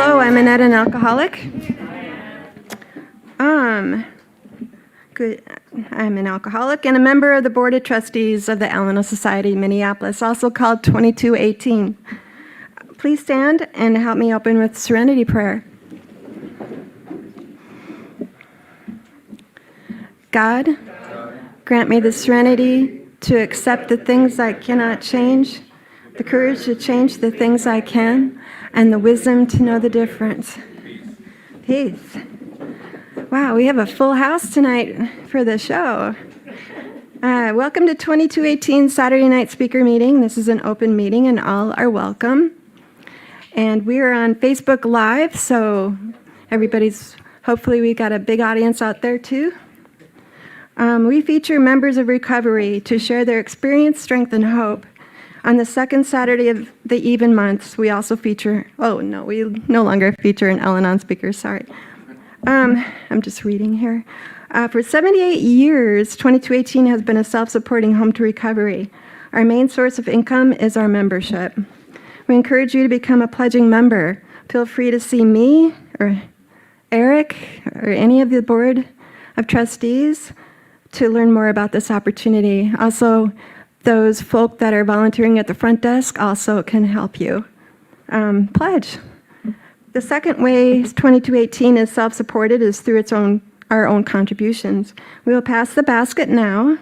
Hello, I'm Annette, an alcoholic. I'm an alcoholic and a member of the Board of Trustees of the Alano Society, Minneapolis, also called 2218. Please stand and help me open with Serenity Prayer. God, grant me the serenity to accept the things I cannot change, the courage to change the things I can, and the wisdom to know the difference. Peace. Wow, we have a full house tonight for the show. Welcome to 2218 Saturday Night Speaker Meeting. This is an open meeting and all are welcome. And we are on Facebook Live, so hopefully we got a big audience out there too. We feature members of recovery to share their experience, strength, and hope. On the second Saturday of the even months, we also feature, we no longer feature an Al-Anon speaker, sorry. I'm just reading here. For 78 years, 2218 has been a self-supporting home to recovery. Our main source of income is our membership. We encourage you to become a pledging member. Feel free to see me or Eric or any of the board of trustees to learn more about this opportunity. Also, those folk that are volunteering at the front desk also can help you. Pledge. The second way 2218 is self-supported is through our own contributions. We will pass the basket now.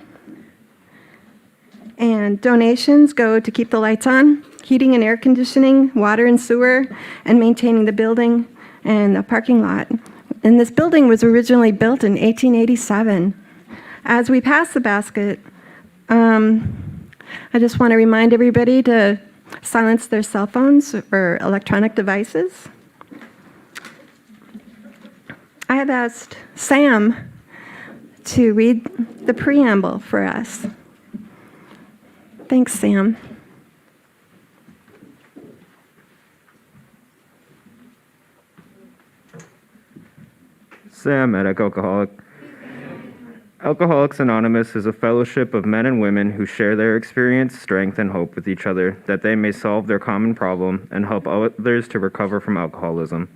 And donations go to keep the lights on, heating and air conditioning, water and sewer, and maintaining the building and the parking lot. And this building was originally built in 1887. As we pass the basket, I just want to remind everybody to silence their cell phones or electronic devices. I have asked Sam to read the preamble for us. Thanks, Sam. Sam, medic alcoholic. Alcoholics Anonymous is a fellowship of men and women who share their experience, strength, and hope with each other that they may solve their common problem and help others to recover from alcoholism.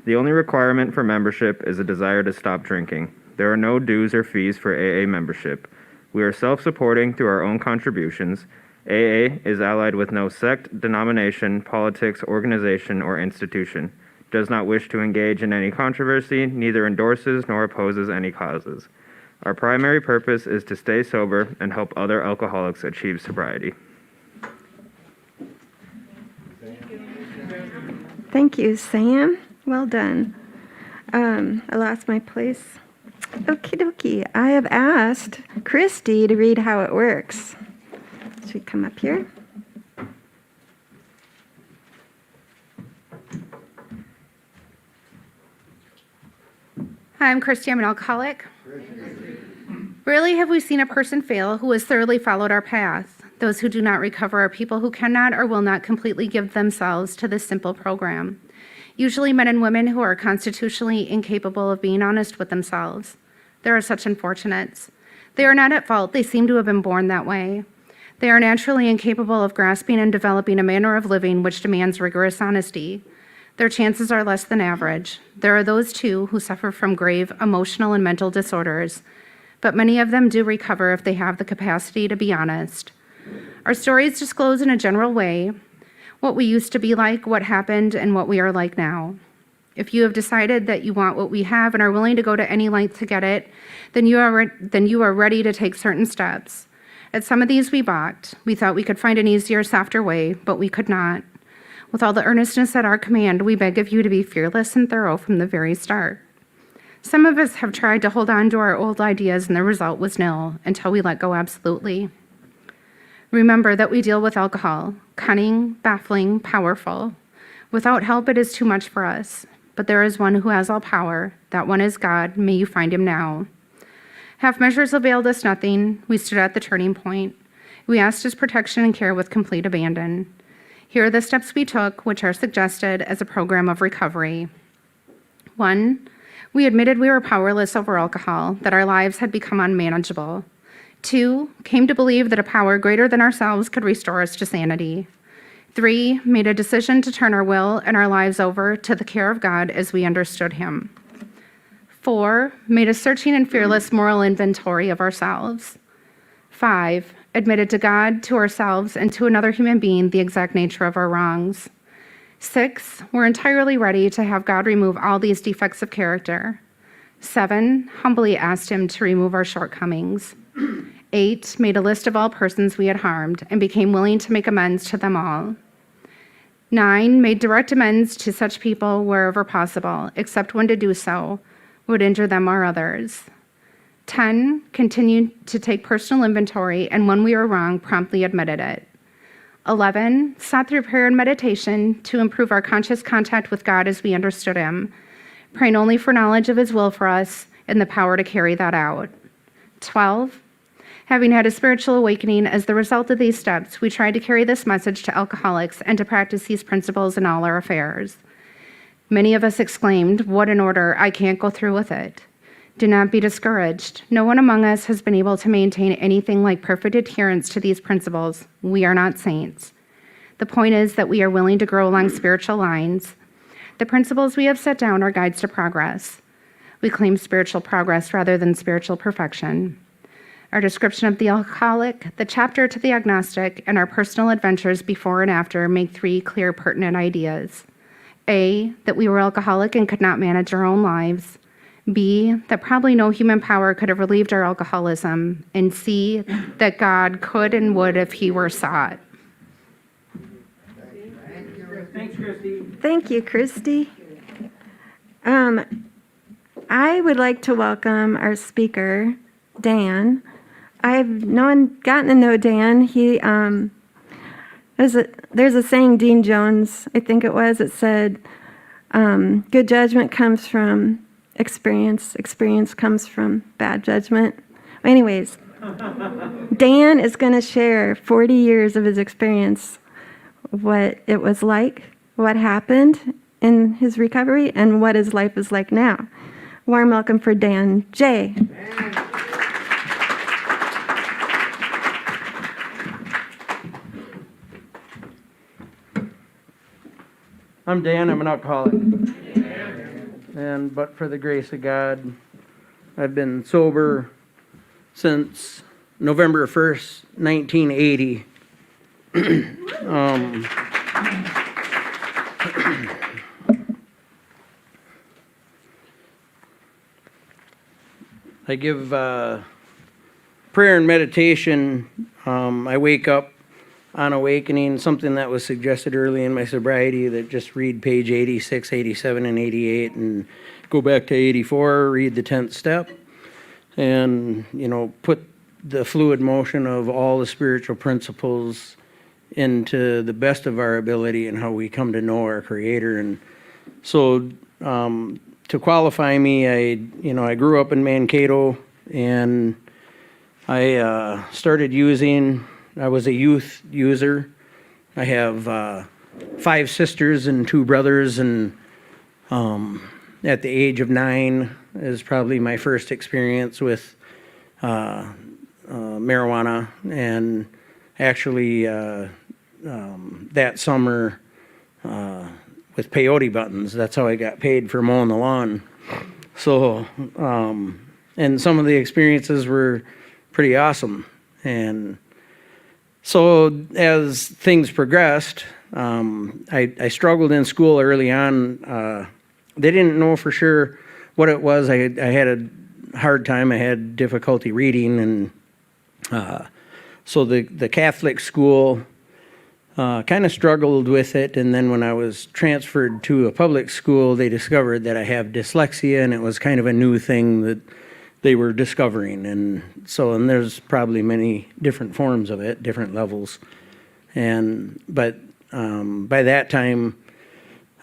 The only requirement for membership is a desire to stop drinking. There are no dues or fees for AA membership. We are self-supporting through our own contributions. AA is allied with no sect, denomination, politics, organization, or institution, does not wish to engage in any controversy, neither endorses nor opposes any causes. Our primary purpose is to stay sober and help other alcoholics achieve sobriety. Thank you, Sam. Well done. I lost my place. Okie dokie. I have asked Christy to read how it works. Should we come up here? Hi, I'm Christy. I'm an alcoholic. Rarely have we seen a person fail who has thoroughly followed our path. Those who do not recover are people who cannot or will not completely give themselves to this simple program. Usually men and women who are constitutionally incapable of being honest with themselves. There are such unfortunates. They are not at fault. They seem to have been born that way. They are naturally incapable of grasping and developing a manner of living which demands rigorous honesty. Their chances are less than average. There are those, too, who suffer from grave emotional and mental disorders, but many of them do recover if they have the capacity to be honest. Our stories disclose in a general way what we used to be like, what happened, and what we are like now. If you have decided that you want what we have and are willing to go to any length to get it, then you are ready to take certain steps. At some of these we balked. We thought we could find an easier, softer way, but we could not. With all the earnestness at our command, we beg of you to be fearless and thorough from the very start. Some of us have tried to hold on to our old ideas and the result was nil until we let go absolutely. Remember that we deal with alcohol, cunning, baffling, powerful. Without help, it is too much for us. But there is one who has all power. That one is God. May you find him now. Half measures availed us nothing. We stood at the turning point. We asked his protection and care with complete abandon. Here are the steps we took, which are suggested as a program of recovery. 1, we admitted we were powerless over alcohol, that our lives had become unmanageable. 2, came to believe that a power greater than ourselves could restore us to sanity. 3, made a decision to turn our will and our lives over to the care of God as we understood him. 4, made a searching and fearless moral inventory of ourselves. 5, admitted to God, to ourselves, and to another human being the exact nature of our wrongs. 6, we're entirely ready to have God remove all these defects of character. 7, humbly asked him to remove our shortcomings. 8, made a list of all persons we had harmed and became willing to make amends to them all. 9, made direct amends to such people wherever possible, except when to do so would injure them or others. 10, continued to take personal inventory, and when we were wrong, promptly admitted it. 11, sought through prayer and meditation to improve our conscious contact with God as we understood him, praying only for knowledge of his will for us and the power to carry that out. 12, having had a spiritual awakening as the result of these steps, we tried to carry this message to alcoholics and to practice these principles in all our affairs. Many of us exclaimed, "What an order, I can't go through with it." Do not be discouraged. No one among us has been able to maintain anything like perfect adherence to these principles. We are not saints. The point is that we are willing to grow along spiritual lines. The principles we have set down are guides to progress. We claim spiritual progress rather than spiritual perfection. Our description of the alcoholic, the chapter to the agnostic, and our personal adventures before and after make 3 clear, pertinent ideas. A, that we were alcoholic and could not manage our own lives. B, that probably no human power could have relieved our alcoholism. And C, that God could and would if he were sought. Thanks, Christy. Thank you, Christy. I would like to welcome our speaker, Dan. I've gotten to know Dan. There's a saying, Dean Jones, I think it was, it said, good judgment comes from experience comes from bad judgment. Anyways, Dan is going to share 40 years of his experience, what it was like, what happened in his recovery, and what his life is like now. Warm welcome for Dan J. I'm Dan. I'm an alcoholic. But for the grace of God, I've been sober since November 1st, 1980. I give prayer and meditation. I wake up on awakening, something that was suggested early in my sobriety, that just read page 86, 87, and 88, and go back to 84, read the 10th step, and, put the fluid motion of all the spiritual principles into the best of our ability and how we come to know our Creator. And so to qualify me, I grew up in Mankato, and I started using. I was a youth user. I have 5 sisters and 2 brothers, and at the age of 9 is probably my first experience with marijuana. And actually, that summer with peyote buttons, that's how I got paid for mowing the lawn. So, and some of the experiences were pretty awesome. And so as things progressed, I struggled in school early on. They didn't know for sure what it was. I had a hard time. I had difficulty reading, and so the Catholic school kind of struggled with it. And then when I was transferred to a public school, they discovered that I have dyslexia, and it was kind of a new thing that they were discovering. And there's probably many different forms of it, different levels. But by that time,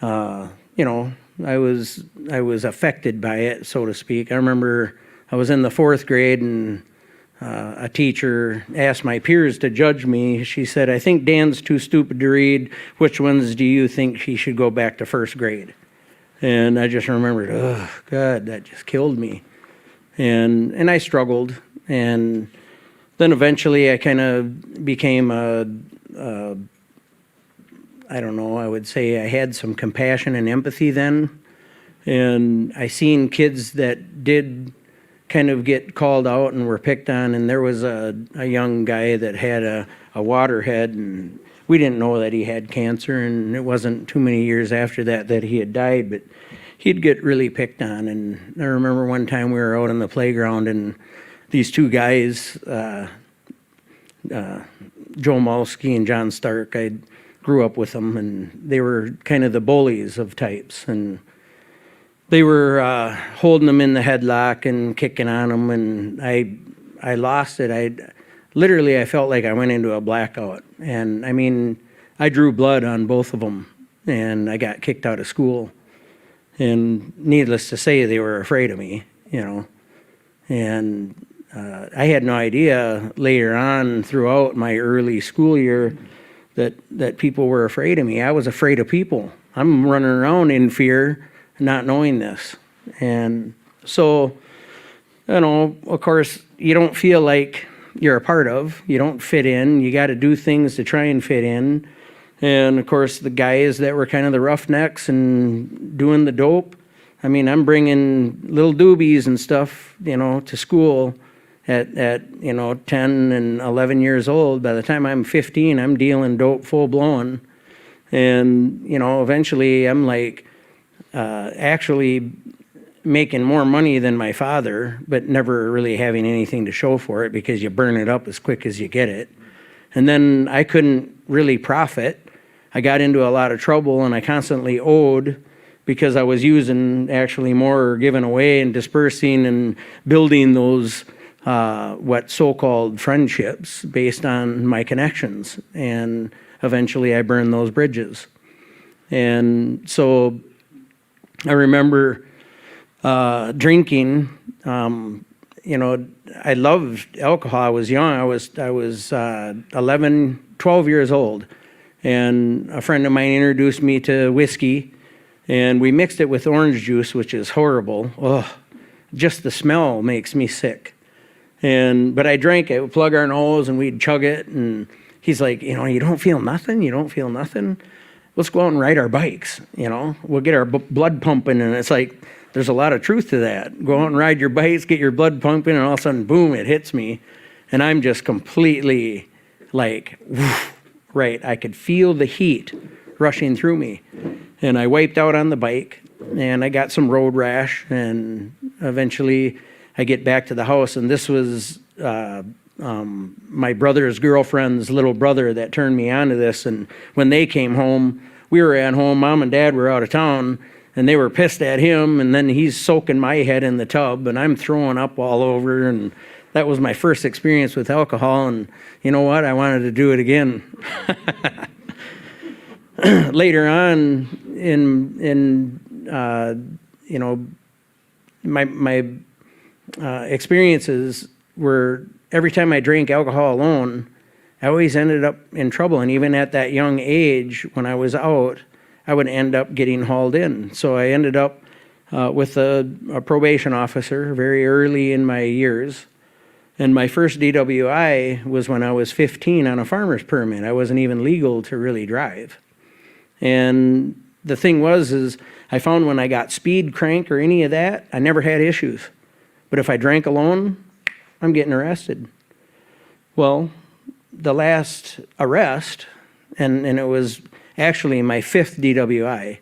I was affected by it, so to speak. I remember I was in the 4th grade, and a teacher asked my peers to judge me. She said, "I think Dan's too stupid to read. Which ones do you think he should go back to 1st grade?" And I just remembered, oh, God, that just killed me. And I struggled, and then eventually I kind of became I don't know, I would say I had some compassion and empathy then. And I seen kids that did kind of get called out and were picked on. And there was a young guy that had a waterhead, and we didn't know that he had cancer. And it wasn't too many years after that that he had died, but he'd get really picked on. And I remember one time we were out on the playground, and these two guys, Joe Malski and John Stark, I grew up with them, and they were kind of the bullies of types. And they were holding them in the headlock and kicking on them, and I lost it. I felt like I went into a blackout. And I mean, I drew blood on both of them, and I got kicked out of school. And needless to say, they were afraid of me, you know. And I had no idea later on throughout my early school year that people were afraid of me. I was afraid of people. I'm running around in fear, not knowing this. And so, you know, of course, you don't feel like you're a part of. You don't fit in. You got to do things to try and fit in. And, of course, the guys that were kind of the roughnecks and doing the dope, I mean, I'm bringing little doobies and stuff, you know, to school at you know, 10 and 11 years old. By the time I'm 15, I'm dealing dope full blown. And, you know, eventually I'm like actually making more money than my father, but never really having anything to show for it because you burn it up as quick as you get it. And then I couldn't really profit. I got into a lot of trouble, and I constantly owed because I was using actually more, giving away and dispersing and building those what so-called friendships based on my connections. And eventually I burned those bridges. And so I remember drinking. You know, I loved alcohol. I was young. I was 11, 12 years old. And a friend of mine introduced me to whiskey, and we mixed it with orange juice, which is horrible. Ugh, just the smell makes me sick. But I drank it. We'd plug our nose and we'd chug it. And he's like, you know, you don't feel nothing? You don't feel nothing? Let's go out and ride our bikes, you know. We'll get our blood pumping. And it's like, there's a lot of truth to that. Go out and ride your bikes, get your blood pumping, and all of a sudden, boom, it hits me. And I'm just completely like, woof, right. I could feel the heat rushing through me. And I wiped out on the bike, and I got some road rash, and eventually I get back to the house, and this was my brother's girlfriend's little brother that turned me on to this. And when they came home, we were at home, Mom and Dad were out of town, and they were pissed at him, and then he's soaking my head in the tub, and I'm throwing up all over. And that was my first experience with alcohol, and you know what? I wanted to do it again. Later on in you know, my experiences were every time I drank alcohol alone, I always ended up in trouble. And even at that young age, when I was out, I would end up getting hauled in. So I ended up with a probation officer very early in my years. And my first DWI was when I was 15 on a farmer's permit. I wasn't even legal to really drive. And the thing is I found when I got speed, crank, or any of that, I never had issues. But if I drank alone, I'm getting arrested. Well, the last arrest, and it was actually my 5th DWI,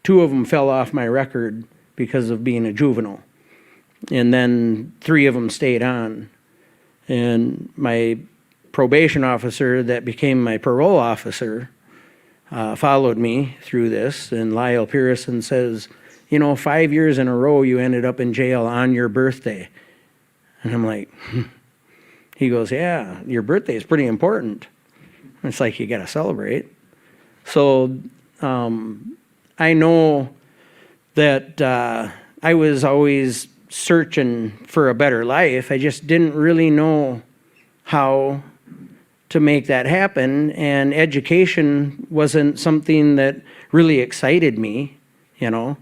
2 of them fell off my record because of being a juvenile. And then 3 of them stayed on. And my probation officer that became my parole officer followed me through this. And Lyle Pearson says, you know, 5 years in a row you ended up in jail on your birthday. And I'm like, He goes, yeah, your birthday is pretty important. It's like, you got to celebrate. So I know that I was always searching for a better life. I just didn't really know how to make that happen. And education wasn't something that really excited me, you know.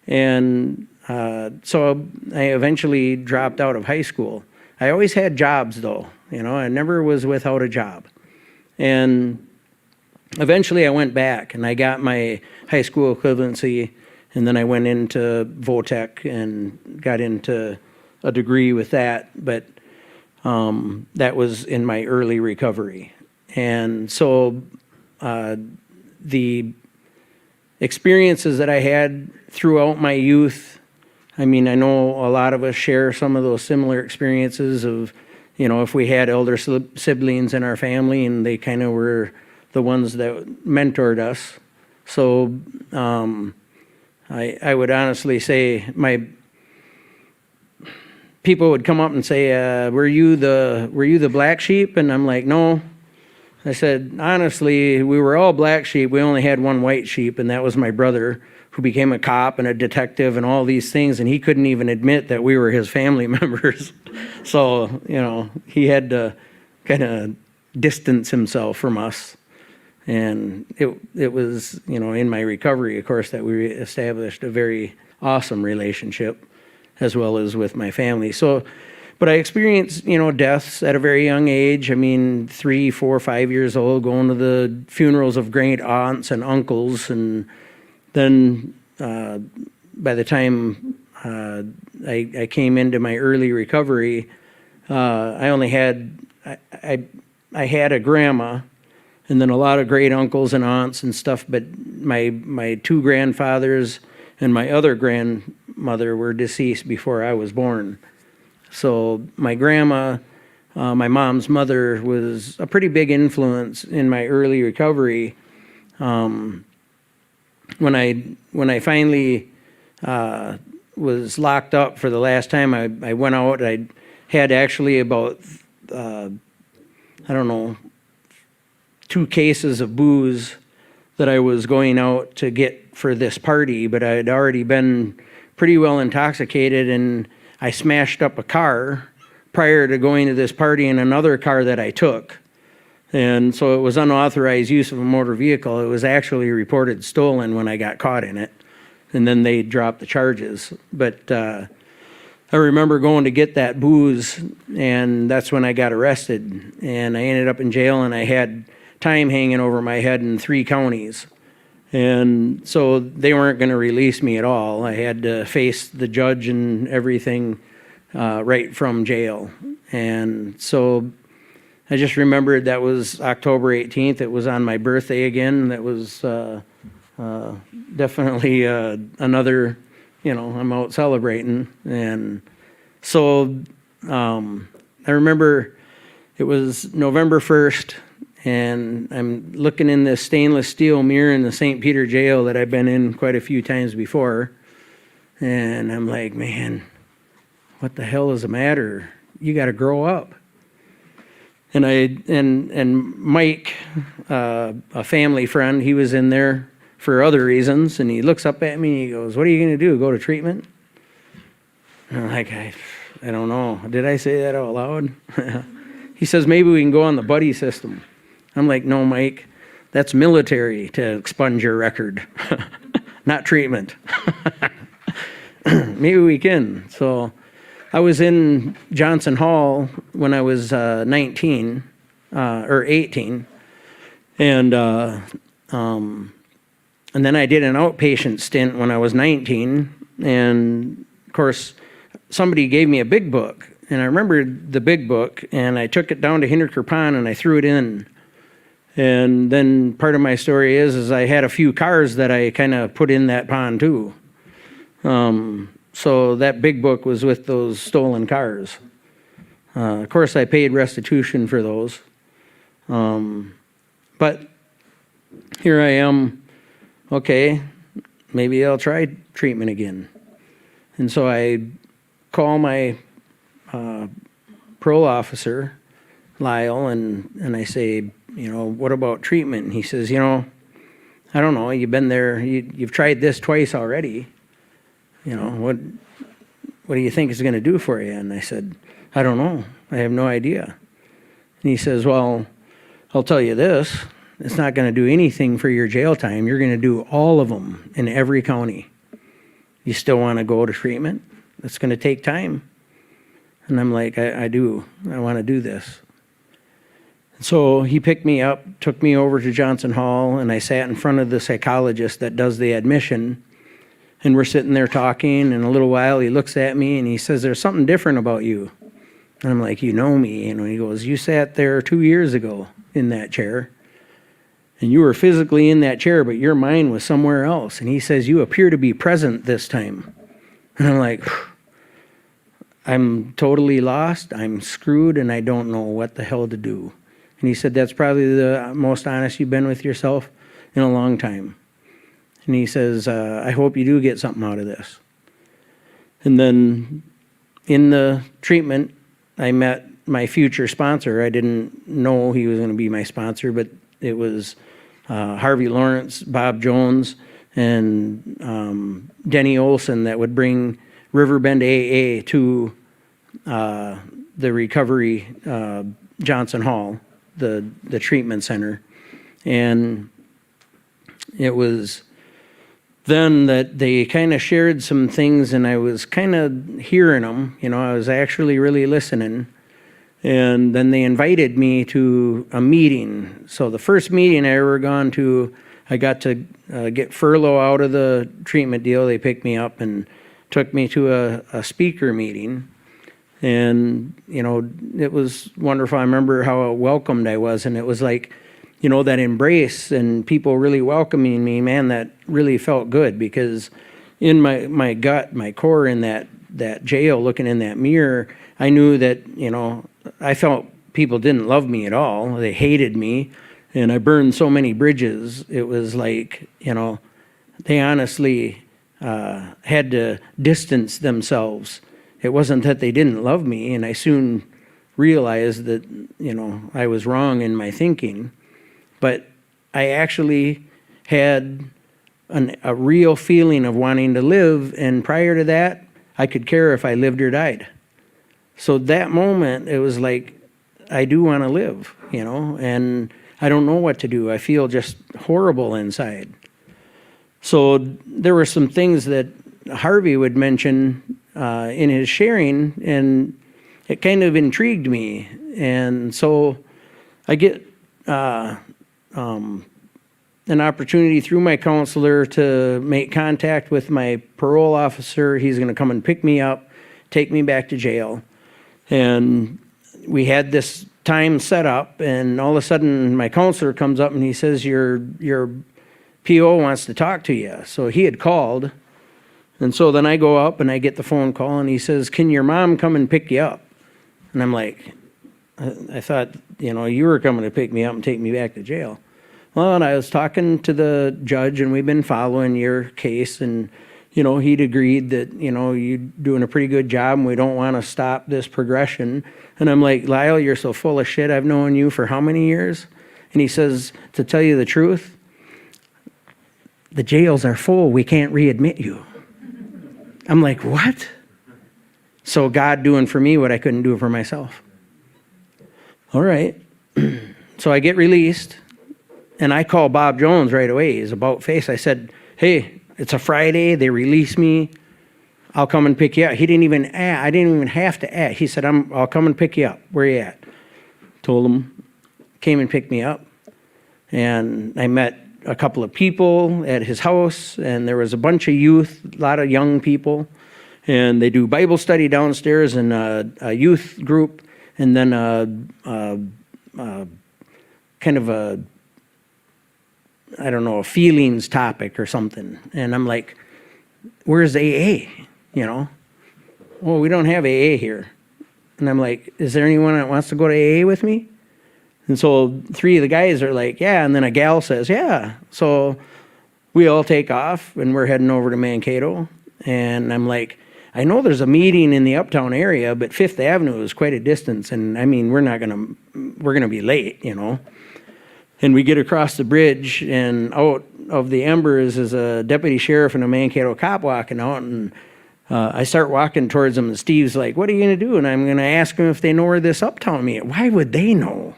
And so I eventually dropped out of high school. I always had jobs, though. You know, I never was without a job. And eventually I went back and I got my high school equivalency, and then I went into VOTEC and got into a degree with that, but that was in my early recovery. And so the experiences that I had throughout my youth, I mean, I know a lot of us share some of those similar experiences of, you know, if we had elder siblings in our family and they kind of were the ones that mentored us. So I would honestly say people would come up and say, were you the black sheep? And I'm like, no. I said, honestly, we were all black sheep. We only had one white sheep, and that was my brother, who became a cop and a detective and all these things, and he couldn't even admit that we were his family members. So, you know, he had to kind of distance himself from us. And it was, you know, in my recovery, of course, that we established a very awesome relationship, as well as with my family. So, but I experienced, you know, deaths at a very young age. I mean, 3, 4, 5 years old, going to the funerals of great aunts and uncles. And then by the time I came into my early recovery, I only had, I had a grandma, and then a lot of great uncles and aunts and stuff, but my 2 grandfathers and my other grandmother were deceased before I was born. So my grandma, my mom's mother, was a pretty big influence in my early recovery. When I finally was locked up for the last time, I went out. I had actually about, 2 cases of booze that I was going out to get for this party, but I had already been pretty well intoxicated, and I smashed up a car prior to going to this party in another car that I took. And so it was unauthorized use of a motor vehicle. It was actually reported stolen when I got caught in it. And then they dropped the charges. But I remember going to get that booze, and that's when I got arrested. And I ended up in jail, and I had time hanging over my head in 3 counties. And so they weren't going to release me at all. I had to face the judge and everything right from jail. And so I just remembered that was October 18th. It was on my birthday again. That was definitely another, you know, I'm out celebrating. And so I remember it was November 1st, and I'm looking in this stainless steel mirror in the St. Peter jail that I've been in quite a few times before. And I'm like, man, what the hell is the matter? You got to grow up. And Mike, a family friend, he was in there for other reasons, and he looks up at me and he goes, "What are you going to do, go to treatment?" And I'm like, I don't know. Did I say that out loud? He says, "Maybe we can go on the buddy system." I'm like, "No, Mike, that's military to expunge your record, not treatment." Maybe we can. So I was in Johnson Hall when I was 19 or 18, and then I did an outpatient stint when I was 19, and of course somebody gave me a big book, and I remembered the big book, and I took it down to Hinderker Pond and I threw it in. And then part of my story is I had a few cars that I kind of put in that pond too. So that big book was with those stolen cars. Of course, I paid restitution for those. But here I am, okay, maybe I'll try treatment again. And so I call my parole officer, Lyle, and I say, you know, what about treatment? And he says, you know, I don't know, you've been there, you've tried this twice already. You know, what do you think it's going to do for you? And I said, I don't know. I have no idea. And he says, well, I'll tell you this. It's not going to do anything for your jail time. You're going to do all of them in every county. You still want to go to treatment? It's going to take time. And I'm like, I do. I want to do this. So he picked me up, took me over to Johnson Hall, and I sat in front of the psychologist that does the admission. And we're sitting there talking, and a little while he looks at me and he says, "There's something different about you." And I'm like, "You know me?" And he goes, "You sat there 2 years ago in that chair, and you were physically in that chair, but your mind was somewhere else." And he says, "You appear to be present this time." And I'm like, I'm totally lost, I'm screwed, and I don't know what the hell to do. And he said, "That's probably the most honest you've been with yourself in a long time." And he says, "I hope you do get something out of this." And then in the treatment, I met my future sponsor. I didn't know he was going to be my sponsor, but it was Harvey Lawrence, Bob Jones, and Denny Olson that would bring Riverbend AA to the recovery Johnson Hall, the treatment center. And it was then that they kind of shared some things, and I was kind of hearing them. I was actually really listening. And then they invited me to a meeting. So the first meeting I ever gone to, I got to get furlough out of the treatment deal. They picked me up and took me to a speaker meeting. And, it was wonderful. I remember how welcomed I was, and it was like, that embrace and people really welcoming me, man, that really felt good, because in my gut, my core, in that jail, looking in that mirror, I knew that, I felt people didn't love me at all. They hated me, and I burned so many bridges. It was like, they honestly had to distance themselves. It wasn't that they didn't love me, and I soon realized that, I was wrong in my thinking. But I actually had a real feeling of wanting to live, and prior to that, I could care if I lived or died. So that moment, it was like, I do want to live, and I don't know what to do. I feel just horrible inside. So there were some things that Harvey would mention in his sharing, and it kind of intrigued me. And so I get an opportunity through my counselor to make contact with my parole officer. He's going to come and pick me up, take me back to jail. And we had this time set up, and all of a sudden my counselor comes up and he says, your PO wants to talk to you. So he had called. And so then I go up and I get the phone call, and he says, "Can your mom come and pick you up?" And I'm like, I thought, you were coming to pick me up and take me back to jail. Well, and I was talking to the judge, and we've been following your case, and, he'd agreed that, you're doing a pretty good job, and we don't want to stop this progression. And I'm like, "Lyle, you're so full of shit. I've known you for how many years?" And he says, "To tell you the truth, the jails are full. We can't readmit you." I'm like, "What?" So God doing for me what I couldn't do for myself. All right. So I get released, and I call Bob Jones right away. He's about face. I said, "Hey, it's a Friday. They release me. I'll come and pick you up." He didn't even ask. I didn't even have to ask. He said, "I'll come and pick you up. Where you at?" Told him. Came and picked me up. And I met a couple of people at his house, and there was a bunch of youth, a lot of young people. And they do Bible study downstairs in a youth group, and then kind of a feelings topic or something. And I'm like, "Where's AA?" "Well, we don't have AA here." And I'm like, "Is there anyone that wants to go to AA with me?" And so 3 of the guys are like, "Yeah." And then a gal says, "Yeah." So we all take off, and we're heading over to Mankato. And I'm like, I know there's a meeting in the uptown area, but Fifth Avenue is quite a distance. And I mean, we're going to be late, And we get across the bridge, and out of the embers is a deputy sheriff and a Mankato cop walking out. And I start walking towards them, and Steve's like, "What are you going to do?" And I'm going to ask them if they know where this uptown meet. Why would they know,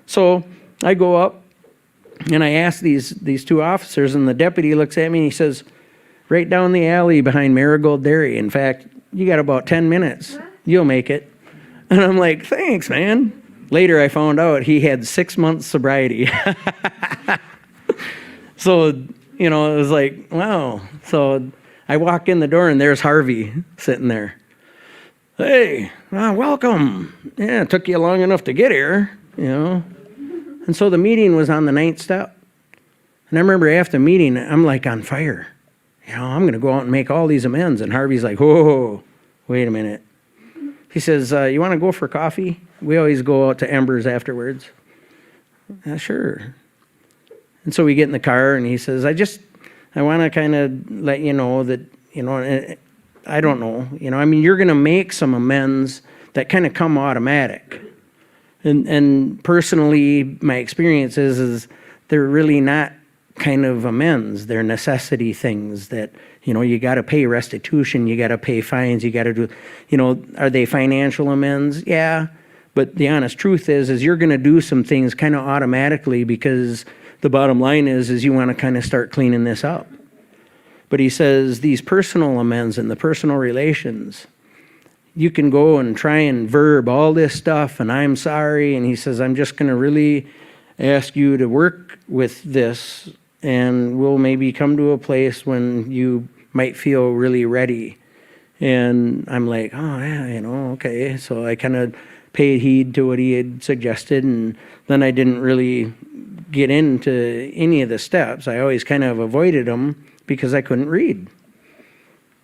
So I go up, and I ask these 2 officers, and the deputy looks at me, and he says, "Right down the alley behind Marigold Dairy. In fact, you got about 10 minutes. You'll make it." And I'm like, "Thanks, man." Later, I found out he had 6 months sobriety. So, it was like, wow. So I walk in the door and there's Harvey sitting there. Hey, welcome. Yeah, it took you long enough to get here, And so the meeting was on the 9th step. And I remember after the meeting, I'm like on fire. I'm going to go out and make all these amends. And Harvey's like, whoa, wait a minute. He says, you want to go for coffee? We always go out to Embers afterwards. Sure. And so we get in the car and he says, I want to kind of let you know that, I don't know. You're going to make some amends that kind of come automatic. And personally, my experience is they're really not kind of amends. They're necessity things that, you got to pay restitution, you got to pay fines, you got to do, are they financial amends? Yeah. But the honest truth is you're going to do some things kind of automatically because the bottom line is you want to kind of start cleaning this up. But he says these personal amends and the personal relations, you can go and try and verb all this stuff and I'm sorry. And he says, I'm just going to really ask you to work with this and we'll maybe come to a place when you might feel really ready. And I'm like, oh yeah, okay. So I kind of paid heed to what he had suggested. And then I didn't really get into any of the steps. I always kind of avoided them because I couldn't read.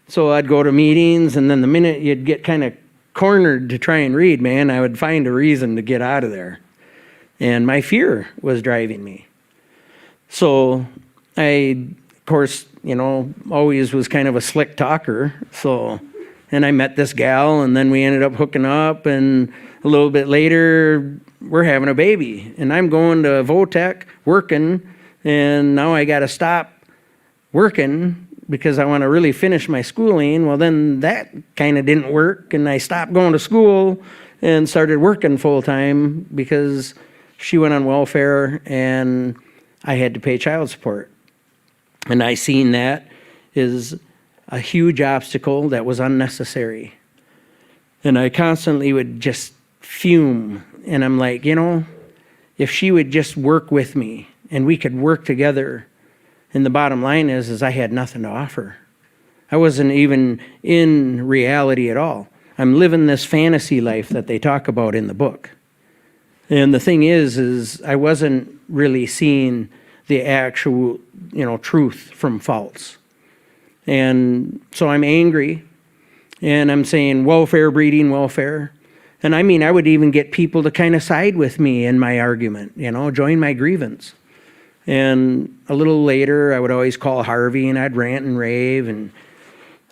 So I'd go to meetings, and then the minute you'd get kind of cornered to try and read, man, I would find a reason to get out of there. And my fear was driving me. So I, of course, always was kind of a slick talker. And I met this gal, and then we ended up hooking up, and a little bit later, we're having a baby. And I'm going to Votech, working, and now I got to stop working because I want to really finish my schooling. Well, then that kind of didn't work, and I stopped going to school and started working full-time because she went on welfare, and I had to pay child support. And I seen that as a huge obstacle that was unnecessary. And I constantly would just fume. And I'm like, if she would just work with me and we could work together. And the bottom line is I had nothing to offer. I wasn't even in reality at all. I'm living this fantasy life that they talk about in the book. And the thing is I wasn't really seeing the actual, truth from false. And so I'm angry, and I'm saying welfare breeding welfare. And I would even get people to kind of side with me in my argument, join my grievance. And a little later, I would always call Harvey, and I'd rant and rave. And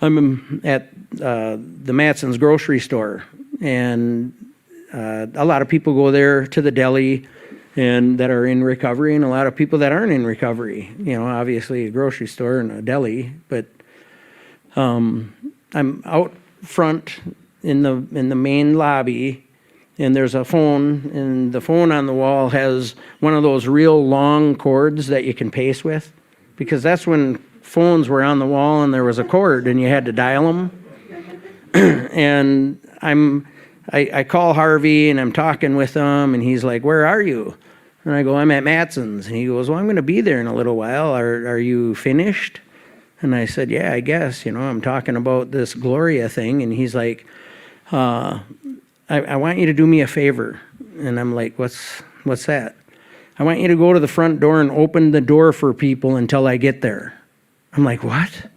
I'm at the Matson's grocery store, and a lot of people go there to the deli and that are in recovery, and a lot of people that aren't in recovery. Obviously a grocery store and a deli, but I'm out front in the main lobby, and there's a phone, and the phone on the wall has one of those real long cords that you can pace with, because that's when phones were on the wall and there was a cord and you had to dial them. And I call Harvey, and I'm talking with him, and he's like, "Where are you?" And I go, "I'm at Matson's." And he goes, "Well, I'm going to be there in a little while. Are you finished?" And I said, "Yeah, I guess. I'm talking about this Gloria thing." And he's like, I want you to do me a favor." And I'm like, what's that? "I want you to go to the front door and open the door for people until I get there." I'm like, what?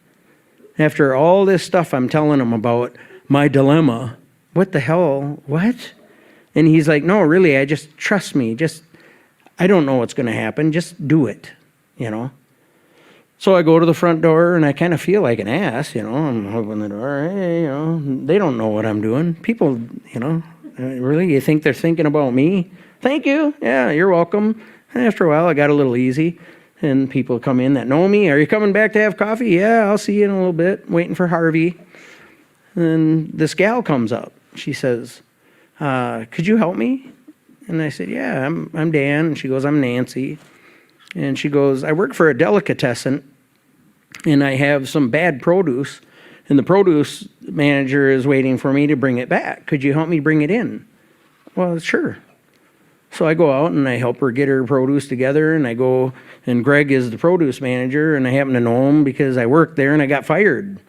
After all this stuff I'm telling him about my dilemma, what the hell? What? And he's like, "No, really, trust me. I don't know what's going to happen. Just do it, So I go to the front door, and I kind of feel like an ass, I'm opening the door. Hey, they don't know what I'm doing. People, really, you think they're thinking about me? "Thank you. Yeah, you're welcome." And after a while, I got a little easy, and people come in that know me. "Are you coming back to have coffee?" "Yeah, I'll see you in a little bit." Waiting for Harvey. And this gal comes up. She says, "Could you help me?" And I said, "Yeah, I'm Dan." And she goes, "I'm Nancy." And she goes, "I work for a delicatessen, and I have some bad produce, and the produce manager is waiting for me to bring it back. Could you help me bring it in?" "Well, sure." So I go out and I help her get her produce together, and I go, and Greg is the produce manager, and I happen to know him because I worked there and I got fired.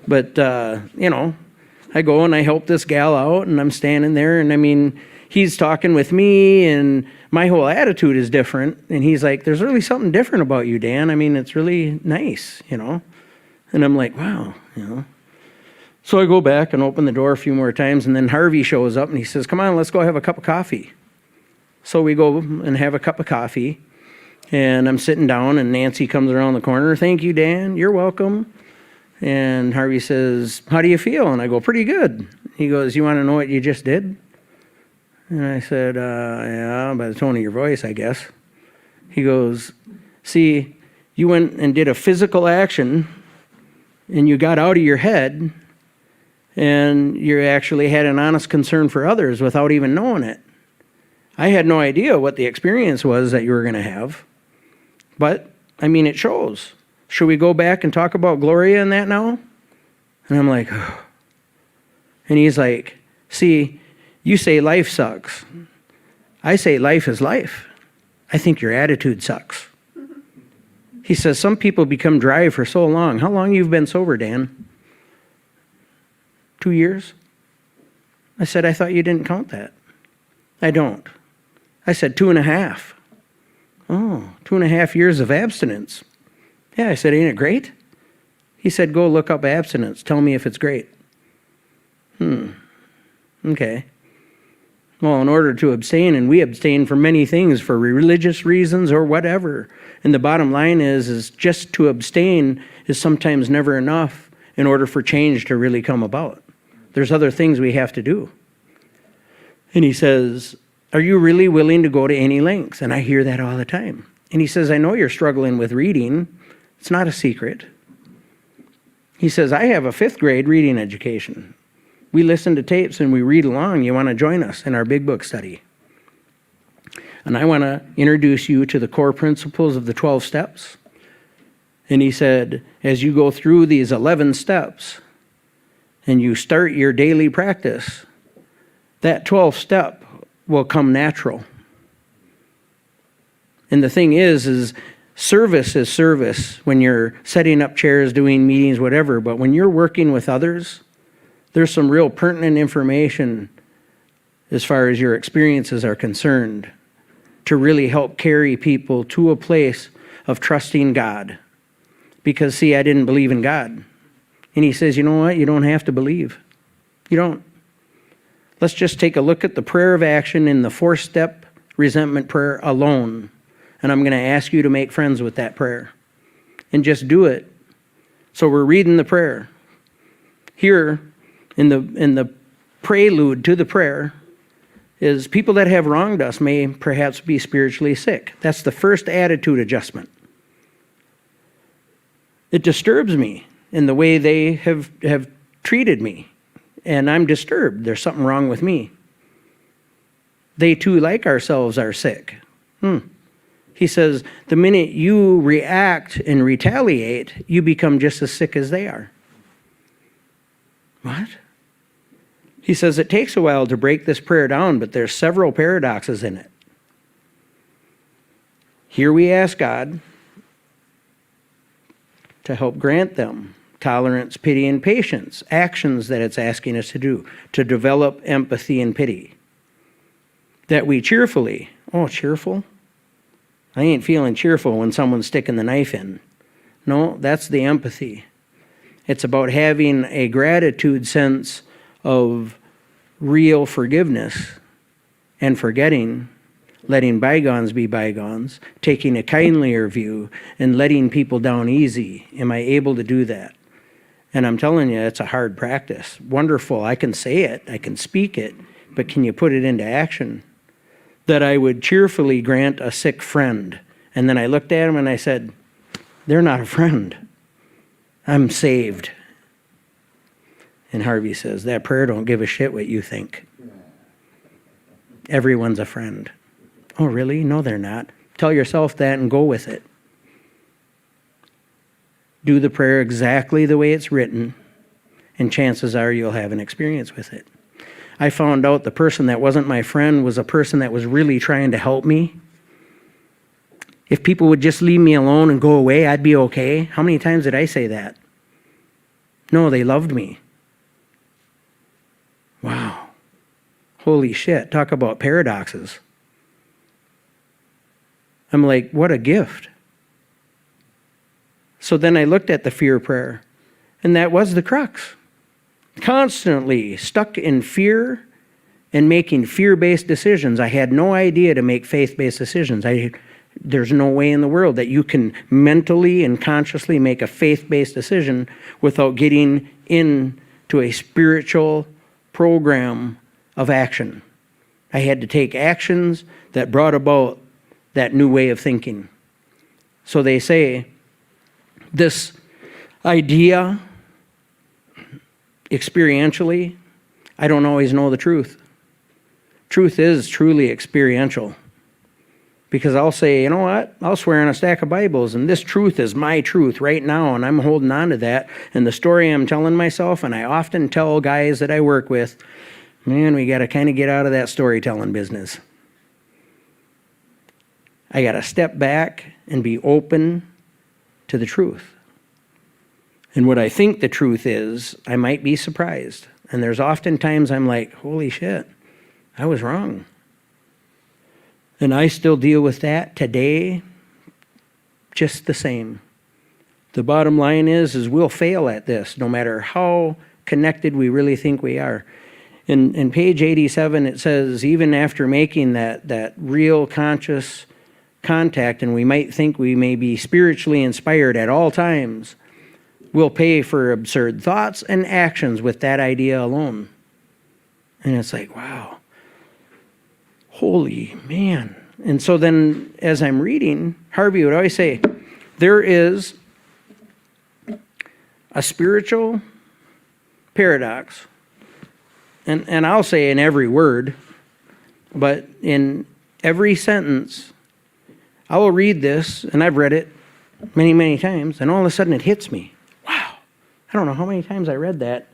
But, I go and I help this gal out, and I'm standing there, and I mean, he's talking with me, and my whole attitude is different. And he's like, there's really something different about you, Dan. I mean, it's really nice, And I'm like, wow, So I go back and open the door a few more times, and then Harvey shows up, and he says, come on, let's go have a cup of coffee. So we go and have a cup of coffee, and I'm sitting down, and Nancy comes around the corner. Thank you, Dan. You're welcome. And Harvey says, how do you feel? And I go, pretty good. He goes, you want to know what you just did? And I said, yeah, by the tone of your voice, I guess. He goes, see, you went and did a physical action, and you got out of your head, and you actually had an honest concern for others without even knowing it. I had no idea what the experience was that you were going to have. But, I mean, it shows. Should we go back and talk about Gloria and that now? And I'm like, oh. And he's like, see, you say life sucks. I say life is life. I think your attitude sucks. He says, some people become dry for so long. How long you've been sober, Dan? 2 years? I said, I thought you didn't count that. I don't. I said, 2.5. Oh, 2.5 years of abstinence. Yeah, I said, ain't it great? He said, go look up abstinence. Tell me if it's great. Okay. Well, in order to abstain, and we abstain from many things for religious reasons or whatever. And the bottom line is just to abstain is sometimes never enough in order for change to really come about. There's other things we have to do. And he says, are you really willing to go to any lengths? And I hear that all the time. And he says, I know you're struggling with reading. It's not a secret. He says, I have a 5th grade reading education. We listen to tapes and we read along. You want to join us in our big book study? And I want to introduce you to the core principles of the 12 steps. And he said, as you go through these 11 steps and you start your daily practice, that 12th step will come natural. And the thing is service is service when you're setting up chairs, doing meetings, whatever. But when you're working with others, there's some real pertinent information as far as your experiences are concerned to really help carry people to a place of trusting God. Because, see, I didn't believe in God. And he says, you know what? You don't have to believe. You don't. Let's just take a look at the prayer of action in the 4-step resentment prayer alone. And I'm going to ask you to make friends with that prayer. And just do it. So we're reading the prayer. Here, in the prelude to the prayer, is people that have wronged us may perhaps be spiritually sick. That's the first attitude adjustment. It disturbs me in the way they have treated me. And I'm disturbed. There's something wrong with me. They too, like ourselves, are sick. He says, the minute you react and retaliate, you become just as sick as they are. What? He says it takes a while to break this prayer down, but there's several paradoxes in it. Here we ask God to help grant them tolerance, pity, and patience, actions that it's asking us to do, to develop empathy and pity. That we cheerfully, cheerful? I ain't feeling cheerful when someone's sticking the knife in. No, that's the empathy. It's about having a gratitude sense of real forgiveness and forgetting, letting bygones be bygones, taking a kindlier view, and letting people down easy. Am I able to do that? And I'm telling you, it's a hard practice. Wonderful. I can say it. I can speak it. But can you put it into action? That I would cheerfully grant a sick friend. And then I looked at him and I said, they're not a friend. I'm saved. And Harvey says, that prayer don't give a shit what you think. Everyone's a friend. Oh, really? No, they're not. Tell yourself that and go with it. Do the prayer exactly the way it's written, and chances are you'll have an experience with it. I found out the person that wasn't my friend was a person that was really trying to help me. If people would just leave me alone and go away, I'd be okay. How many times did I say that? No, they loved me. Wow. Holy shit. Talk about paradoxes. I'm like, what a gift. So then I looked at the fear prayer, and that was the crux. Constantly stuck in fear and making fear-based decisions. I had no idea to make faith-based decisions. There's no way in the world that you can mentally and consciously make a faith-based decision without getting into a spiritual program of action. I had to take actions that brought about that new way of thinking. So they say this idea, experientially, I don't always know the truth. Truth is truly experiential. Because I'll say, you know what? I'll swear on a stack of Bibles, and this truth is my truth right now, and I'm holding on to that. And the story I'm telling myself, and I often tell guys that I work with, man, we got to kind of get out of that storytelling business. I got to step back and be open to the truth. And what I think the truth is, I might be surprised. And there's often times I'm like, holy shit, I was wrong. And I still deal with that today just the same. The bottom line is we'll fail at this no matter how connected we really think we are. In page 87, it says, even after making that real conscious contact, and we might think we may be spiritually inspired at all times, we'll pay for absurd thoughts and actions with that idea alone. And it's like, wow. Holy man. And so then as I'm reading, Harvey would always say, there is a spiritual paradox. And I'll say in every word, but in every sentence, I will read this, and I've read it many, many times, and all of a sudden it hits me. Wow. I don't know how many times I read that,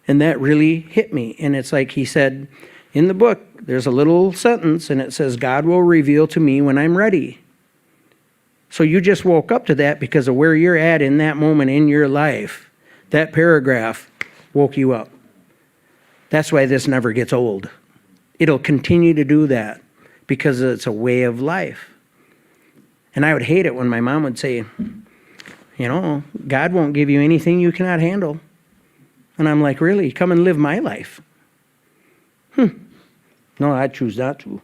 and that really hit me. And it's like he said, in the book, there's a little sentence, and it says, God will reveal to me when I'm ready. So you just woke up to that because of where you're at in that moment in your life. That paragraph woke you up. That's why this never gets old. It'll continue to do that because it's a way of life. And I would hate it when my mom would say, you know, God won't give you anything you cannot handle. And I'm like, really? Come and live my life. No, I choose not to.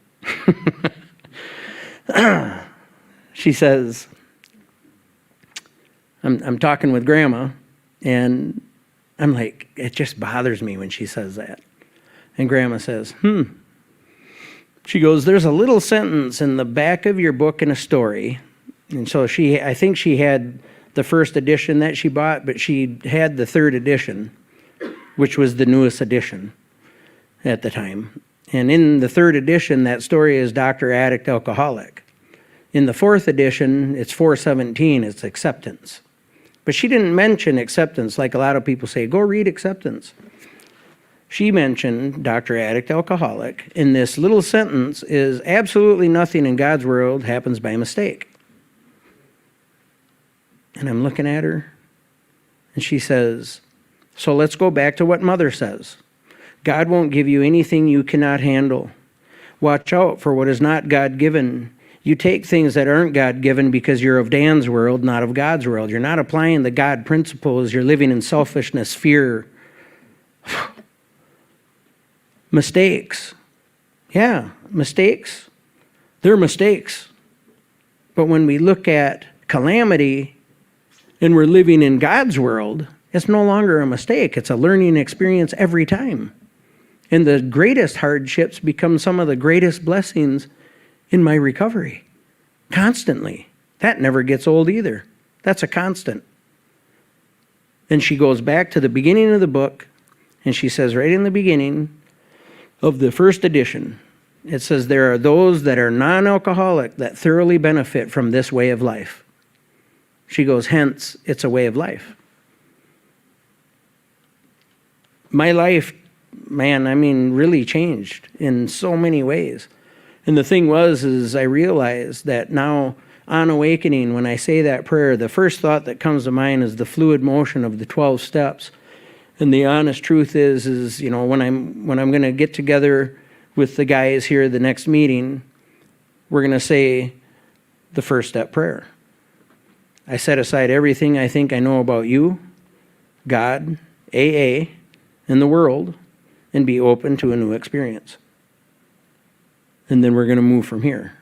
She says, I'm talking with Grandma, and I'm like, it just bothers me when she says that. And Grandma says, She goes, there's a little sentence in the back of your book in a story. And so I think she had the first edition that she bought, but she had the third edition, which was the newest edition at the time. And in the third edition, that story is Dr. Addict Alcoholic. In the fourth edition, it's 417, it's acceptance. But she didn't mention acceptance like a lot of people say, go read acceptance. She mentioned Dr. Addict Alcoholic, and this little sentence is absolutely nothing in God's world happens by mistake. And I'm looking at her, and she says, so let's go back to what Mother says. God won't give you anything you cannot handle. Watch out for what is not God-given. You take things that aren't God-given because you're of Dan's world, not of God's world. You're not applying the God principles. You're living in selfishness, fear. Mistakes. Yeah, mistakes. They're mistakes. But when we look at calamity and we're living in God's world, it's no longer a mistake. It's a learning experience every time. And the greatest hardships become some of the greatest blessings in my recovery. Constantly. That never gets old either. That's a constant. And she goes back to the beginning of the book, and she says right in the beginning of the first edition, it says there are those that are non-alcoholic that thoroughly benefit from this way of life. She goes, hence, it's a way of life. My life man, I mean, really changed in so many ways. And the thing is I realized that now on awakening, when I say that prayer, the first thought that comes to mind is the fluid motion of the 12 steps. And the honest truth is, you know, when I'm going to get together with the guys here the next meeting, we're going to say the first step prayer. I set aside everything I think I know about you, God, AA, and the world, and be open to a new experience. And then we're going to move from here.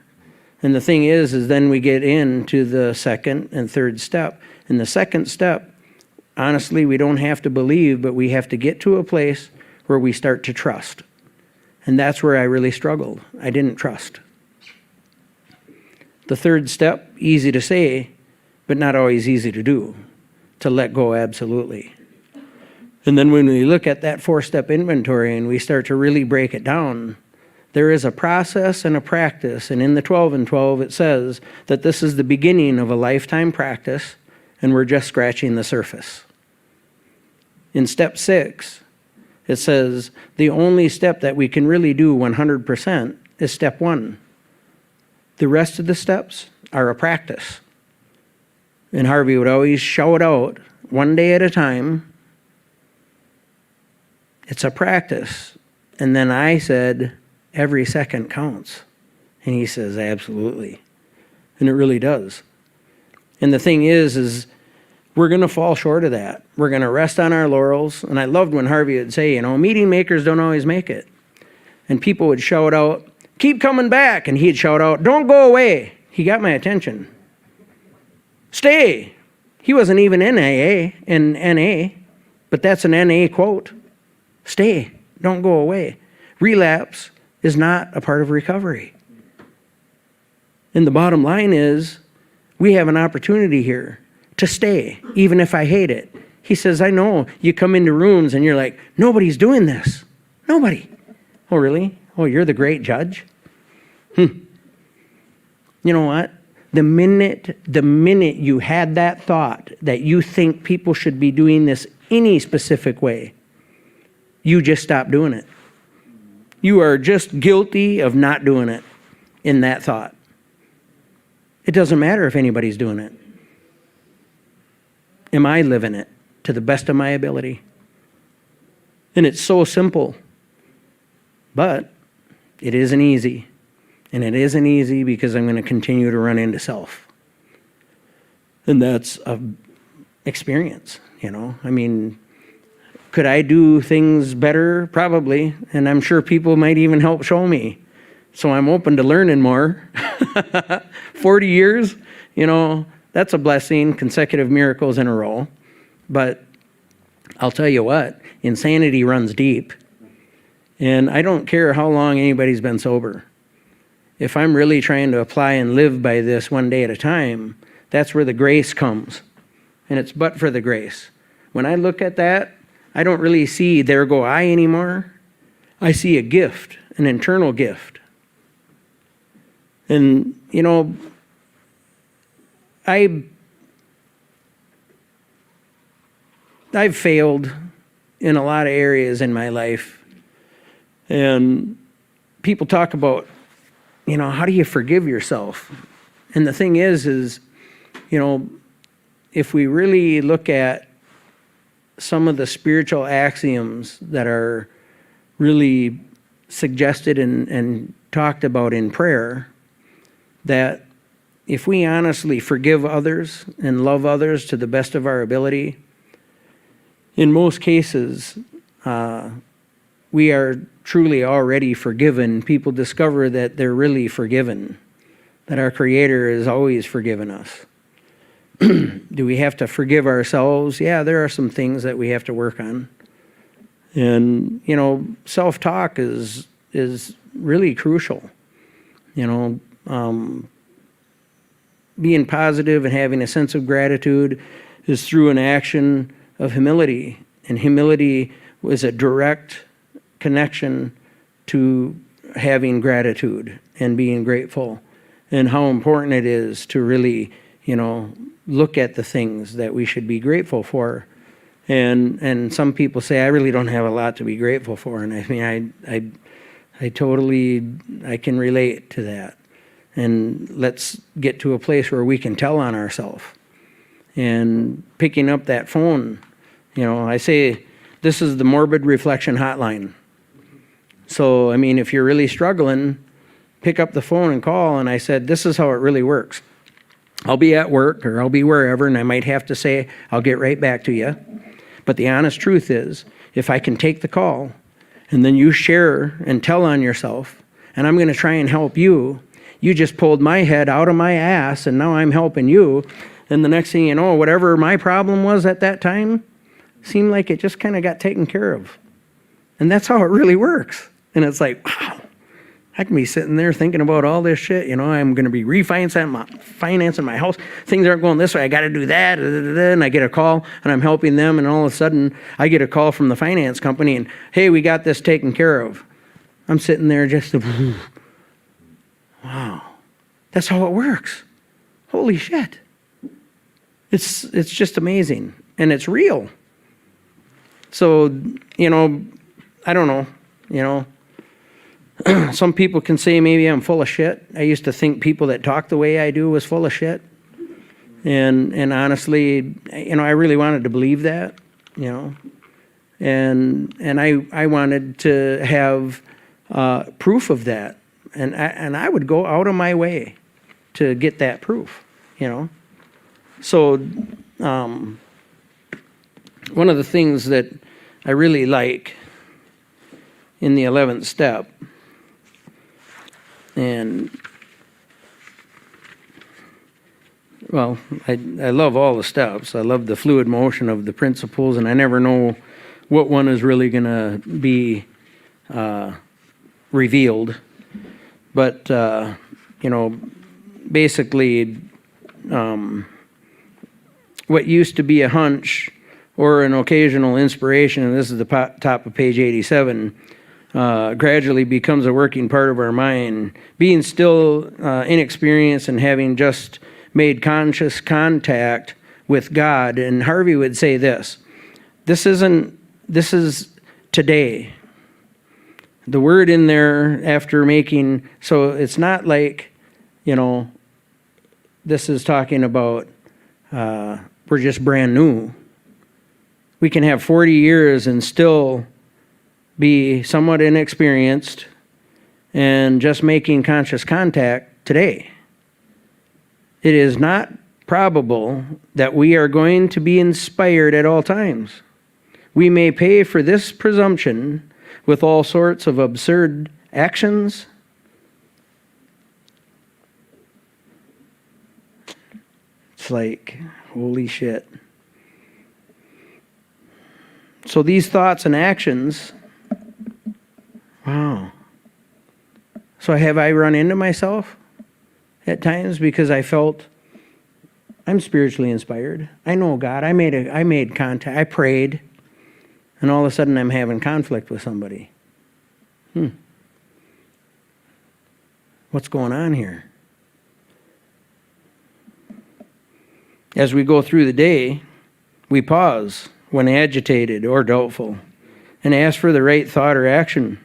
And the thing is then we get into the second and third step. And the second step, honestly, we don't have to believe, but we have to get to a place where we start to trust. And that's where I really struggled. I didn't trust. The third step, easy to say, but not always easy to do. To let go, absolutely. And then when we look at that 4-step inventory and we start to really break it down, there is a process and a practice. And in the 12 and 12, it says that this is the beginning of a lifetime practice, and we're just scratching the surface. In step 6, it says the only step that we can really do 100% is step 1. The rest of the steps are a practice. And Harvey would always shout out, one day at a time, it's a practice. And then I said, every second counts. And he says, absolutely. And it really does. And the thing is we're going to fall short of that. We're going to rest on our laurels. And I loved when Harvey would say, you know, meeting makers don't always make it. And people would shout out, keep coming back. And he'd shout out, don't go away. He got my attention. Stay. He wasn't even in NA, but that's an NA quote. Stay. Don't go away. Relapse is not a part of recovery. And the bottom line is, we have an opportunity here to stay, even if I hate it. He says, I know you come into rooms and you're like, nobody's doing this. Nobody. Oh, really? Oh, you're the great judge? You know what? The minute you had that thought that you think people should be doing this any specific way, you just stop doing it. You are just guilty of not doing it in that thought. It doesn't matter if anybody's doing it. Am I living it to the best of my ability? And it's so simple, but it isn't easy. And it isn't easy because I'm going to continue to run into self. And that's an experience, you know. I mean, could I do things better? Probably. And I'm sure people might even help show me. So I'm open to learning more. 40 years, you know, that's a blessing, consecutive miracles in a row. But I'll tell you what, insanity runs deep. And I don't care how long anybody's been sober. If I'm really trying to apply and live by this one day at a time, that's where the grace comes. And it's but for the grace. When I look at that, I don't really see there go I anymore. I see a gift, an internal gift. And, you know, I've failed in a lot of areas in my life. And people talk about, you know, how do you forgive yourself? And the thing is, you know, if we really look at some of the spiritual axioms that are really suggested and talked about in prayer, that if we honestly forgive others and love others to the best of our ability, in most cases, we are truly already forgiven. People discover that they're really forgiven, that our Creator has always forgiven us. Do we have to forgive ourselves? Yeah, there are some things that we have to work on. And, you know, self-talk is really crucial. You know, being positive and having a sense of gratitude is through an action of humility. And humility is a direct connection to having gratitude and being grateful, and how important it is to really, you know, look at the things that we should be grateful for. And some people say, I really don't have a lot to be grateful for. And I mean, I totally, I can relate to that. And let's get to a place where we can tell on ourselves. And picking up that phone, I say, this is the Morbid Reflection Hotline. So, I mean, if you're really struggling, pick up the phone and call. And I said, this is how it really works. I'll be at work or I'll be wherever, and I might have to say, I'll get right back to you. But the honest truth is, if I can take the call and then you share and tell on yourself, and I'm going to try and help you, you just pulled my head out of my ass and now I'm helping you. And the next thing you know, whatever my problem was at that time, seemed like it just kind of got taken care of. And that's how it really works. And it's like, wow, I can be sitting there thinking about all this shit. I'm going to be financing my house. Things aren't going this way. I got to do that. And I get a call and I'm helping them. And all of a sudden I get a call from the finance company and, hey, we got this taken care of. I'm sitting there just, wow, that's how it works. Holy shit. It's just amazing. And it's real. So, I don't know, some people can say maybe I'm full of shit. I used to think people that talk the way I do was full of shit. And honestly, I really wanted to believe that, and I wanted to have proof of that. And I would go out of my way to get that proof, So one of the things that I really like in the 11th step, and well, I love all the steps. I love the fluid motion of the principles, and I never know what one is really going to be revealed. But, basically, what used to be a hunch or an occasional inspiration, and this is the top of page 87, gradually becomes a working part of our mind. Being still inexperienced and having just made conscious contact with God. And Harvey would say this is today. The word in there after making, so it's not like, this is talking about we're just brand new. We can have 40 years and still be somewhat inexperienced and just making conscious contact today. It is not probable that we are going to be inspired at all times. We may pay for this presumption with all sorts of absurd actions. It's like, holy shit. So these thoughts and actions, wow. So have I run into myself at times because I felt I'm spiritually inspired. I know God. I made contact. I prayed. And all of a sudden I'm having conflict with somebody. What's going on here? As we go through the day, we pause when agitated or doubtful and ask for the right thought or action.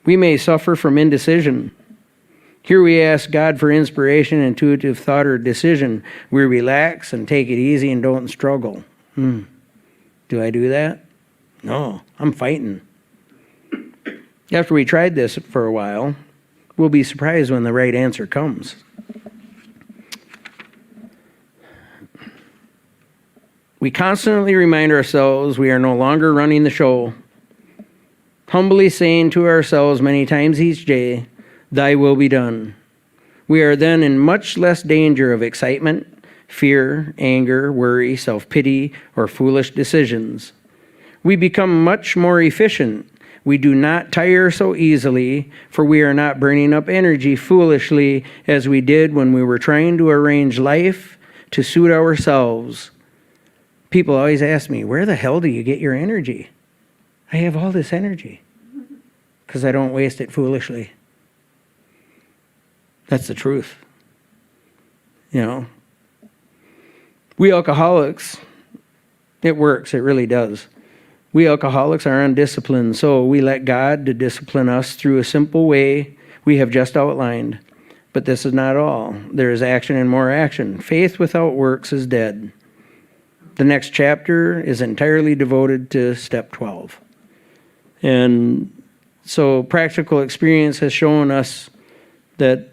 We may suffer from indecision. Here we ask God for inspiration, intuitive thought, or decision. We relax and take it easy and don't struggle. Do I do that? No, I'm fighting. After we tried this for a while, we'll be surprised when the right answer comes. We constantly remind ourselves we are no longer running the show, humbly saying to ourselves many times each day, "Thy will be done." We are then in much less danger of excitement, fear, anger, worry, self-pity, or foolish decisions. We become much more efficient. We do not tire so easily, for we are not burning up energy foolishly as we did when we were trying to arrange life to suit ourselves. People always ask me, where the hell do you get your energy? I have all this energy because I don't waste it foolishly. That's the truth. We alcoholics It works. It really does. We alcoholics are undisciplined, so we let God to discipline us through a simple way we have just outlined. But this is not all. There is action and more action. Faith without works is dead. The next chapter is entirely devoted to step 12. And so practical experience has shown us that,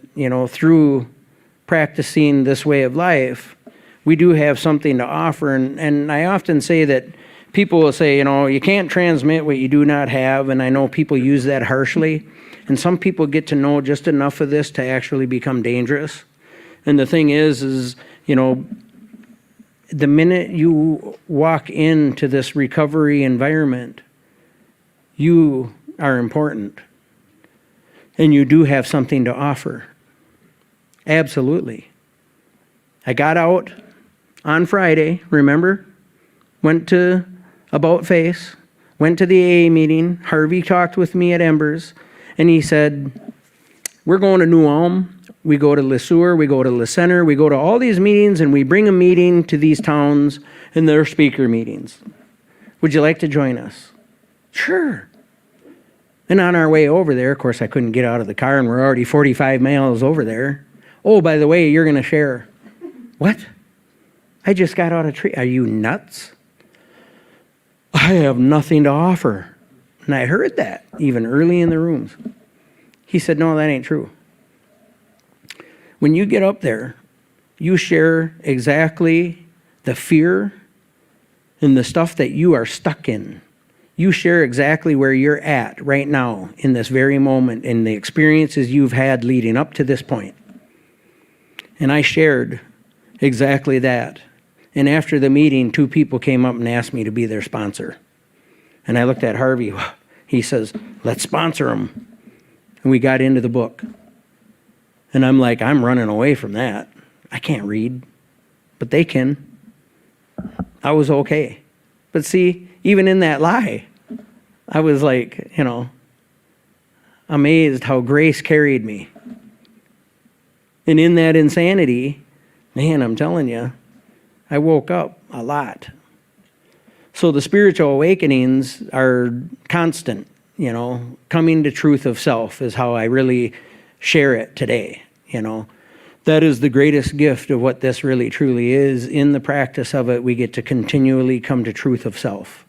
through practicing this way of life, we do have something to offer. And I often say that people will say, you can't transmit what you do not have. And I know people use that harshly. And some people get to know just enough of this to actually become dangerous. And the thing is, the minute you walk into this recovery environment, you are important. And you do have something to offer. Absolutely. I got out on Friday, remember? Went to About Face, went to the AA meeting. Harvey talked with me at Embers, and he said, we're going to New Ulm. We go to Le Sueur, we go to Le Center, we go to all these meetings, and we bring a meeting to these towns and their speaker meetings. Would you like to join us? Sure. And on our way over there, of course, I couldn't get out of the car, and we're already 45 miles over there. Oh, by the way, you're going to share. What? I just got out of tree. Are you nuts? I have nothing to offer. And I heard that even early in the rooms. He said, no, that ain't true. When you get up there, you share exactly the fear and the stuff that you are stuck in. You share exactly where you're at right now in this very moment in the experiences you've had leading up to this point. And I shared exactly that. And after the meeting, 2 people came up and asked me to be their sponsor. And I looked at Harvey. He says, let's sponsor him. And we got into the book. And I'm like, I'm running away from that. I can't read, but they can. I was okay. But see, even in that lie, I was like, amazed how grace carried me. And in that insanity, man, I'm telling you, I woke up a lot. So the spiritual awakenings are constant, coming to truth of self is how I really share it today, That is the greatest gift of what this really truly is. In the practice of it, we get to continually come to truth of self.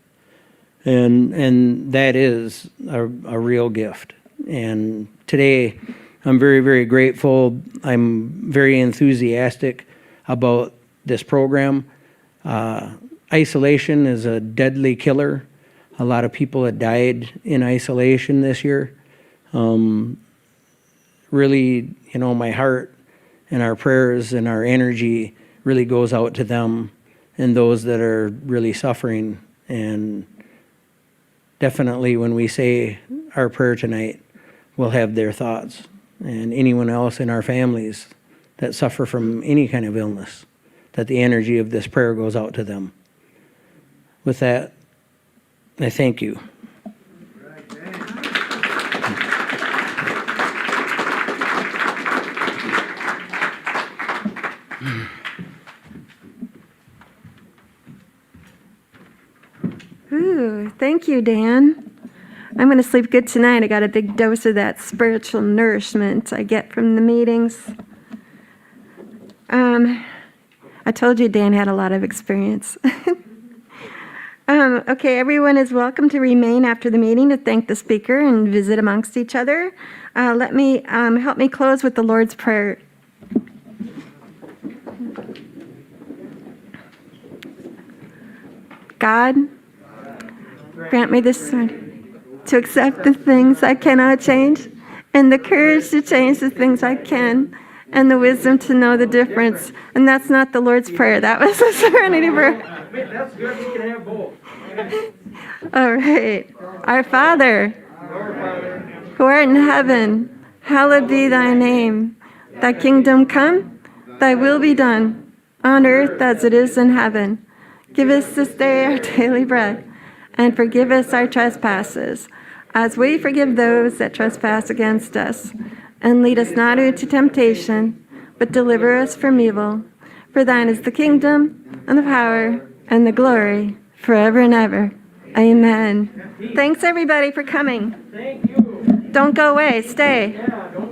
And that is a real gift. And today, I'm very, very grateful. I'm very enthusiastic about this program. Isolation is a deadly killer. A lot of people have died in isolation this year. Really, my heart and our prayers and our energy really goes out to them and those that are really suffering. And definitely when we say our prayer tonight, we'll have their thoughts. And anyone else in our families that suffer from any kind of illness, that the energy of this prayer goes out to them. With that, I thank you. Ooh, thank you, Dan. I'm going to sleep good tonight. I got a big dose of that spiritual nourishment I get from the meetings. I told you Dan had a lot of experience. Okay, everyone is welcome to remain after the meeting to thank the speaker and visit amongst each other. Help me close with the Lord's Prayer. God, grant me the strength to accept the things I cannot change, and the courage to change the things I can, and the wisdom to know the difference. And that's not the Lord's Prayer. That was the Serenity Prayer. That's good. We can have both. All right. Our Father, who art in heaven, hallowed be thy name. Thy kingdom come, thy will be done, on earth as it is in heaven. Give us this day our daily bread, and forgive us our trespasses, as we forgive those that trespass against us. And lead us not into temptation, but deliver us from evil. For thine is the kingdom, and the power, and the glory, forever and ever. Amen. Thanks, everybody, for coming. Thank you. Don't go away. Stay. Yeah, don't